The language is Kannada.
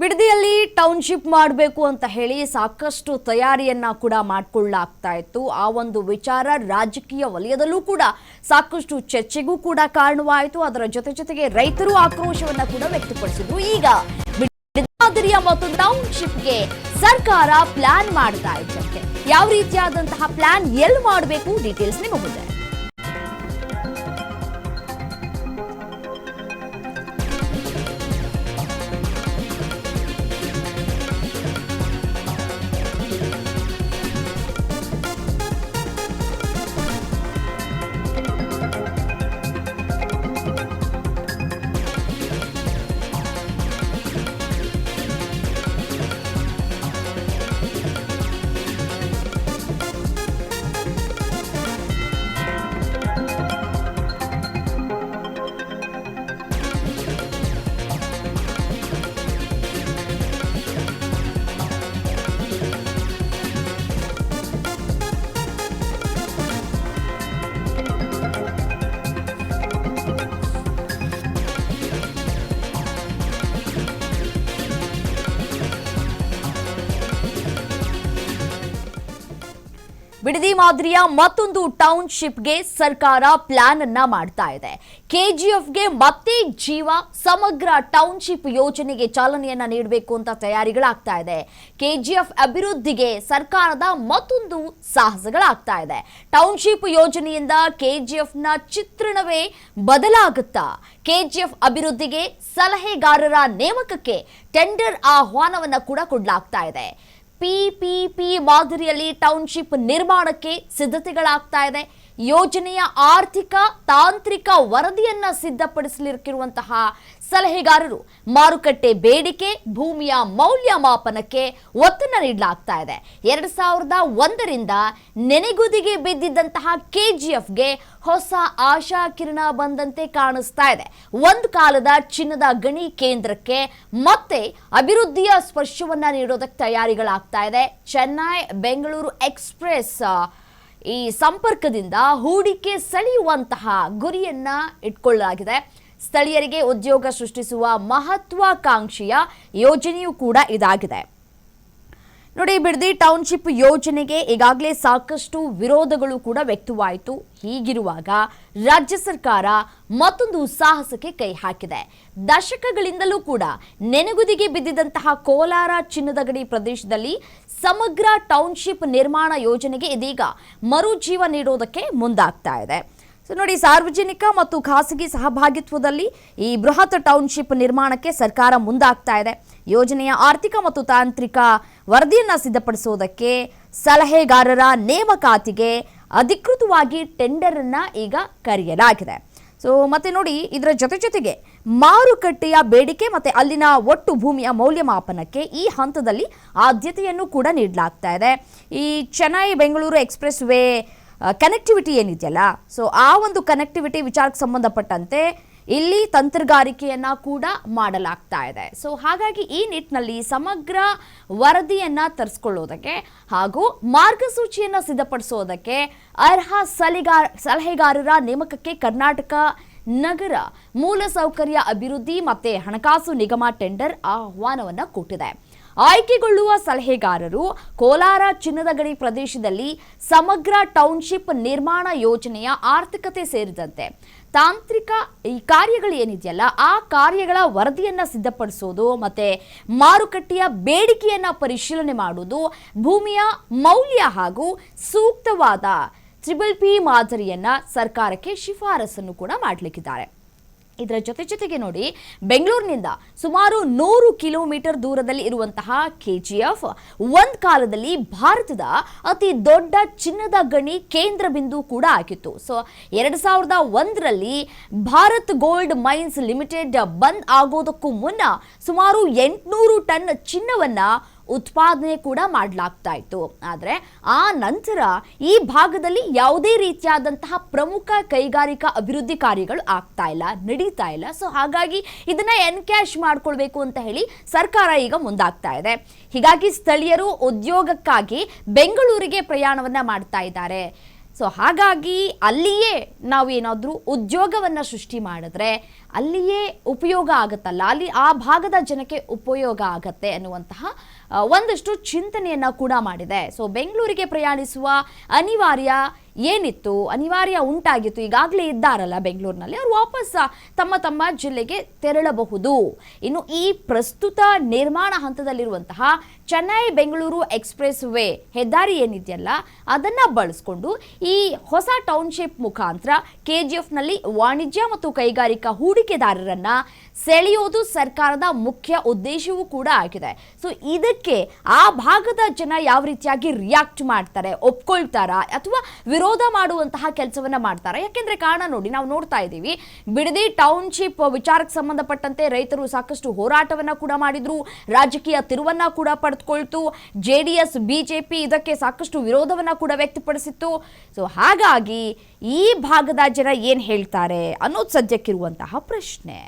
ಬಿಡದಿಯಲ್ಲಿ ಟೌನ್ಶಿಪ್ ಮಾಡಬೇಕು ಅಂತ ಹೇಳಿ ಸಾಕಷ್ಟು ತಯಾರಿಯನ್ನ ಕೂಡ ಮಾಡಿಕೊಳ್ಳಲಾಗ್ತಾ ಇತ್ತು. ಆ ಒಂದು ವಿಚಾರ ರಾಜಕೀಯ ವಲಯದಲ್ಲೂ ಕೂಡ ಸಾಕಷ್ಟು ಚರ್ಚೆಗೂ ಕೂಡ ಕಾರಣವಾಯಿತು. ಅದರ ಜೊತೆಗೆ ರೈತರು ಆಕ್ರೋಶವನ್ನ ಕೂಡ ವ್ಯಕ್ತಪಡಿಸಿದ್ರು. ಈಗ ಮಾದರಿಯ ಮತ್ತು ಟೌನ್ಶಿಪ್ಗೆ ಸರ್ಕಾರ ಪ್ಲಾನ್ ಮಾಡ್ತಾ ಇದ್ದಂತೆ ಯಾವ ರೀತಿಯಾದಂತಹ ಪ್ಲಾನ್ ಎಲ್ಲಿ ಮಾಡಬೇಕು ಡೀಟೇಲ್ಸ್ ನಿಮಗೆ ಮುಂದೆ. ಬಿಡದಿ ಮಾದರಿಯ ಮತ್ತೊಂದು ಟೌನ್ಶಿಪ್ಗೆ ಸರ್ಕಾರ ಪ್ಲಾನ್ ಅನ್ನ ಮಾಡ್ತಾ ಇದೆ. ಕೆಜಿಎಫ್ಗೆ ಮತ್ತೆ ಜೀವ, ಸಮಗ್ರ ಟೌನ್ಶಿಪ್ ಯೋಜನೆಗೆ ಚಾಲನೆಯನ್ನ ನೀಡಬೇಕು ಅಂತ ತಯಾರಿಗಳಾಗ್ತಾ ಇದೆ. ಕೆಜಿಎಫ್ ಅಭಿವೃದ್ಧಿಗೆ ಸರ್ಕಾರದ ಮತ್ತೊಂದು ಸಾಹಸಗಳಾಗ್ತಾ ಇದೆ. ಟೌನ್ಶಿಪ್ ಯೋಜನೆಯಿಂದ ಕೆಜಿಎಫ್ನ ಚಿತ್ರಣವೇ ಬದಲಾಗುತ್ತಾ? ಕೆಜಿಎಫ್ ಅಭಿವೃದ್ಧಿಗೆ ಸಲಹೆಗಾರರ ನೇಮಕಕ್ಕೆ ಟೆಂಡರ್ ಆಹ್ವಾನವನ್ನ ಕೂಡ ಕೊಡಲಾಗ್ತಾ ಇದೆ. ಪಿಪಿಪಿ ಮಾದರಿಯಲ್ಲಿ ಟೌನ್ಶಿಪ್ ನಿರ್ಮಾಣಕ್ಕೆ ಸಿದ್ಧತೆಗಳಾಗ್ತಾ ಇದೆ. ಯೋಜನೆಯ ಆರ್ಥಿಕ ತಾಂತ್ರಿಕ ವರದಿಯನ್ನ ಸಿದ್ಧಪಡಿಸಲಿರುವಂತಹ ಸಲಹೆಗಾರರು ಮಾರುಕಟ್ಟೆ ಬೇಡಿಕೆ, ಭೂಮಿಯ ಮೌಲ್ಯಮಾಪನಕ್ಕೆ ಒತ್ತನ್ನು ನೀಡಲಾಗ್ತಾ ಇದೆ. 2001ರಿಂದ ನೆನೆಗುದಿಗೆ ಬಿದ್ದಿದ್ದಂತಹ ಕೆಜಿಎಫ್ಗೆ ಹೊಸ ಆಶಾ ಕಿರಣ ಬಂದಂತೆ ಕಾಣಿಸ್ತಾ ಇದೆ. ಒಂದು ಕಾಲದ ಚಿನ್ನದ ಗಣಿ ಕೇಂದ್ರಕ್ಕೆ ಮತ್ತೆ ಅಭಿವೃದ್ಧಿಯ ಸ್ಪರ್ಶವನ್ನ ನೀಡೋದಕ್ಕೆ ತಯಾರಿಗಳಾಗ್ತಾ ಇದೆ. ಚೆನ್ನೈ ಬೆಂಗಳೂರು ಎಕ್ಸ್ಪ್ರೆಸ್ ಈ ಸಂಪರ್ಕದಿಂದ ಹೂಡಿಕೆ ಸೆಳೆಯುವಂತಹ ಗುರಿಯನ್ನ ಇಟ್ಕೊಳ್ಳಲಾಗಿದೆ. ಸ್ಥಳೀಯರಿಗೆ ಉದ್ಯೋಗ ಸೃಷ್ಟಿಸುವ ಮಹತ್ವಾಕಾಂಕ್ಷೆಯ ಯೋಜನೆಯೂ ಕೂಡ ಇದಾಗಿದೆ. ನೋಡಿ, ಬಿಡದಿ ಟೌನ್ಶಿಪ್ ಯೋಜನೆಗೆ ಈಗಾಗಲೇ ಸಾಕಷ್ಟು ವಿರೋಧಗಳು ಕೂಡ ವ್ಯಕ್ತವಾಯಿತು. ಹೀಗಿರುವಾಗ ರಾಜ್ಯ ಸರ್ಕಾರ ಮತ್ತೊಂದು ಸಾಹಸಕ್ಕೆ ಕೈ ಹಾಕಿದೆ. ದಶಕಗಳಿಂದಲೂ ಕೂಡ ನೆನೆಗುದಿಗೆ ಬಿದ್ದಿದ್ದಂತಹ ಕೋಲಾರ ಚಿನ್ನದ ಗಣಿ ಪ್ರದೇಶದಲ್ಲಿ ಸಮಗ್ರ ಟೌನ್ಶಿಪ್ ನಿರ್ಮಾಣ ಯೋಜನೆಗೆ ಇದೀಗ ಮರುಜೀವ ನೀಡೋದಕ್ಕೆ ಮುಂದಾಗ್ತಾ ಇದೆ. ಸೊ ನೋಡಿ, ಸಾರ್ವಜನಿಕ ಮತ್ತು ಖಾಸಗಿ ಸಹಭಾಗಿತ್ವದಲ್ಲಿ ಈ ಬೃಹತ್ ಟೌನ್ಶಿಪ್ ನಿರ್ಮಾಣಕ್ಕೆ ಸರ್ಕಾರ ಮುಂದಾಗ್ತಾ ಇದೆ. ಯೋಜನೆಯ ಆರ್ಥಿಕ ಮತ್ತು ತಾಂತ್ರಿಕ ವರದಿಯನ್ನು ಸಿದ್ಧಪಡಿಸುವುದಕ್ಕೆ ಸಲಹೆಗಾರರ ನೇಮಕಾತಿಗೆ ಅಧಿಕೃತವಾಗಿ ಟೆಂಡರ್ ಅನ್ನ ಈಗ ಕರೆಯಲಾಗಿದೆ. ಸೊ ಮತ್ತೆ ನೋಡಿ, ಇದರ ಜೊತೆಗೆ ಮಾರುಕಟ್ಟೆಯ ಬೇಡಿಕೆ ಮತ್ತೆ ಅಲ್ಲಿನ ಒಟ್ಟು ಭೂಮಿಯ ಮೌಲ್ಯಮಾಪನಕ್ಕೆ ಈ ಹಂತದಲ್ಲಿ ಆದ್ಯತೆಯನ್ನು ಕೂಡ ನೀಡಲಾಗ್ತಾ ಇದೆ. ಈ Chennai Bengaluru express way connectivity ಏನಿದೆಯಲ್ಲ, ಸೊ ಆ ಒಂದು ಕನೆಕ್ಟಿವಿಟಿ ವಿಚಾರಕ್ಕೆ ಸಂಬಂಧಪಟ್ಟಂತೆ ಇಲ್ಲಿ ತಂತ್ರಗಾರಿಕೆಯನ್ನ ಕೂಡ ಮಾಡಲಾಗ್ತಾ ಇದೆ. ಸೊ ಹಾಗಾಗಿ ಈ ನಿಟ್ಟಿನಲ್ಲಿ ಸಮಗ್ರ ವರದಿಯನ್ನ ತರಿಸ್ಕೊಳ್ಳೋದಕ್ಕೆ ಹಾಗೂ ಮಾರ್ಗಸೂಚಿಯನ್ನ ಸಿದ್ಧಪಡಿಸೋದಕ್ಕೆ ಅರ್ಹ ಸಲಹೆಗಾರರ ನೇಮಕಕ್ಕೆ ಕರ್ನಾಟಕ ನಗರ ಮೂಲಸೌಕರ್ಯ ಅಭಿವೃದ್ಧಿ ಮತ್ತೆ ಹಣಕಾಸು ನಿಗಮ ಟೆಂಡರ್ ಆಹ್ವಾನವನ್ನ ಕೊಟ್ಟಿದೆ. ಆಯ್ಕೆಗೊಳ್ಳುವ ಸಲಹೆಗಾರರು ಕೋಲಾರ ಚಿನ್ನದ ಗಣಿ ಪ್ರದೇಶದಲ್ಲಿ ಸಮಗ್ರ ಟೌನ್ಶಿಪ್ ನಿರ್ಮಾಣ ಯೋಜನೆಯ ಆರ್ಥಿಕತೆ ಸೇರಿದಂತೆ ತಾಂತ್ರಿಕ ಈ ಕಾರ್ಯಗಳು ಏನಿದೆಯಲ್ಲ ಆ ಕಾರ್ಯಗಳ ವರದಿಯನ್ನ ಸಿದ್ಧಪಡಿಸೋದು ಮತ್ತೆ ಮಾರುಕಟ್ಟೆಯ ಬೇಡಿಕೆಯನ್ನ ಪರಿಶೀಲನೆ ಮಾಡುವುದು, ಭೂಮಿಯ ಮೌಲ್ಯ ಹಾಗೂ ಸೂಕ್ತವಾದ ಪಿಪಿಪಿ ಮಾದರಿಯನ್ನ ಸರ್ಕಾರಕ್ಕೆ ಶಿಫಾರಸನ್ನು ಕೂಡ ಮಾಡಲಿಕ್ಕಿದ್ದಾರೆ. ಇದರ ಜೊತೆಗೆ ನೋಡಿ, ಬೆಂಗಳೂರಿನಿಂದ ಸುಮಾರು 100 ಕಿಲೋಮೀಟರ್ ದೂರದಲ್ಲಿ ಇರುವಂತಹ ಕೆಜಿಎಫ್ ಒಂದು ಕಾಲದಲ್ಲಿ ಭಾರತದ ಅತಿ ದೊಡ್ಡ ಚಿನ್ನದ ಗಣಿ ಕೇಂದ್ರ ಬಿಂದು ಕೂಡ ಆಗಿತ್ತು. ಸೊ 2001ರಲ್ಲಿ ಭಾರತ್ ಗೋಲ್ಡ್ ಮೈನ್ಸ್ ಲಿಮಿಟೆಡ್ ಬಂದ್ ಆಗೋದಕ್ಕೂ ಮುನ್ನ ಸುಮಾರು 800 ಟನ್ ಚಿನ್ನವನ್ನ ಉತ್ಪಾದನೆ ಕೂಡ ಮಾಡಲಾಗ್ತಾ ಇತ್ತು. ಆದರೆ ಆ ನಂತರ ಈ ಭಾಗದಲ್ಲಿ ಯಾವುದೇ ರೀತಿಯಾದಂತಹ ಪ್ರಮುಖ ಕೈಗಾರಿಕಾ ಅಭಿವೃದ್ಧಿ ಕಾರ್ಯಗಳು ಆಗ್ತಾ ಇಲ್ಲ, ನಡೀತಾ ಇಲ್ಲ. ಸೊ ಹಾಗಾಗಿ ಇದನ್ನ ಎನ್ಕ್ಯಾಶ್ ಮಾಡ್ಕೊಳ್ಬೇಕು ಅಂತ ಹೇಳಿ ಸರ್ಕಾರ ಈಗ ಮುಂದಾಗ್ತಾ ಇದೆ. ಹೀಗಾಗಿ ಸ್ಥಳೀಯರು ಉದ್ಯೋಗಕ್ಕಾಗಿ ಬೆಂಗಳೂರಿಗೆ ಪ್ರಯಾಣವನ್ನ ಮಾಡ್ತಾ ಇದ್ದಾರೆ. ಸೊ ಹಾಗಾಗಿ ಅಲ್ಲಿಯೇ ನಾವೇನಾದರೂ ಉದ್ಯೋಗವನ್ನು ಸೃಷ್ಟಿ ಮಾಡಿದ್ರೆ ಅಲ್ಲಿಯೇ ಉಪಯೋಗ ಆಗುತ್ತಲ್ಲ, ಅಲ್ಲಿ ಆ ಭಾಗದ ಜನಕ್ಕೆ ಉಪಯೋಗ ಆಗತ್ತೆ ಅನ್ನುವಂತಹ ಒಂದಷ್ಟು ಚಿಂತನೆಯನ್ನು ಕೂಡ ಮಾಡಿದೆ. ಸೊ ಬೆಂಗಳೂರಿಗೆ ಪ್ರಯಾಣಿಸುವ ಅನಿವಾರ್ಯ ಉಂಟಾಗಿತ್ತು, ಈಗಾಗಲೇ ಇದ್ದಾರಲ್ಲ ಬೆಂಗಳೂರಿನಲ್ಲಿ, ಅವರು ವಾಪಸ್ ತಮ್ಮ ಜಿಲ್ಲೆಗೆ ತೆರಳಬಹುದು. ಇನ್ನು ಈ ಪ್ರಸ್ತುತ ನಿರ್ಮಾಣ ಹಂತದಲ್ಲಿರುವಂತಹ ಚೆನ್ನೈ ಬೆಂಗಳೂರು ಎಕ್ಸ್ಪ್ರೆಸ್ ವೇ ಹೆದ್ದಾರಿ ಏನಿದೆಯಲ್ಲ ಅದನ್ನು ಬಳಸ್ಕೊಂಡು ಈ ಹೊಸ ಟೌನ್ಶಿಪ್ ಮುಖಾಂತರ ಕೆಜಿಎಫ್ನಲ್ಲಿ ವಾಣಿಜ್ಯ ಮತ್ತು ಕೈಗಾರಿಕಾ ಹೂಡಿಕೆದಾರರನ್ನ ಸೆಳೆಯೋದು ಸರ್ಕಾರದ ಮುಖ್ಯ ಉದ್ದೇಶವೂ ಕೂಡ ಆಗಿದೆ. ಸೊ ಇದಕ್ಕೆ ಆ ಭಾಗದ ಜನ ಯಾವ ರೀತಿಯಾಗಿ ರಿಯಾಕ್ಟ್ ಮಾಡ್ತಾರೆ, ಒಪ್ಕೊಳ್ತಾರಾ ಅಥವಾ ವಿರೋಧ ಮಾಡುವಂತಹ ಕೆಲಸವನ್ನ ಮಾಡ್ತಾರಾ? ಯಾಕೆಂದ್ರೆ ಕಾರಣ ನೋಡಿ, ನಾವು ನೋಡ್ತಾ ಇದ್ದೀವಿ, ಬಿಡದಿ ಟೌನ್ಶಿಪ್ ವಿಚಾರಕ್ಕೆ ಸಂಬಂಧಪಟ್ಟಂತೆ ರೈತರು ಸಾಕಷ್ಟು ಹೋರಾಟವನ್ನ ಕೂಡ ಮಾಡಿದ್ರು, ರಾಜಕೀಯ ತಿರುವನ್ನ ಕೂಡ ಪಡೆದುಕೊಳ್ತು, ಜೆಡಿಎಸ್ ಬಿಜೆಪಿ ಇದಕ್ಕೆ ಸಾಕಷ್ಟು ವಿರೋಧವನ್ನ ಕೂಡ ವ್ಯಕ್ತಪಡಿಸಿತ್ತು. ಸೊ ಹಾಗಾಗಿ ಈ ಭಾಗದ ಜನ ಏನ್ ಹೇಳ್ತಾರೆ ಅನ್ನೋದು ಸದ್ಯಕ್ಕಿರುವಂತಹ ಪ್ರಶ್ನೆ.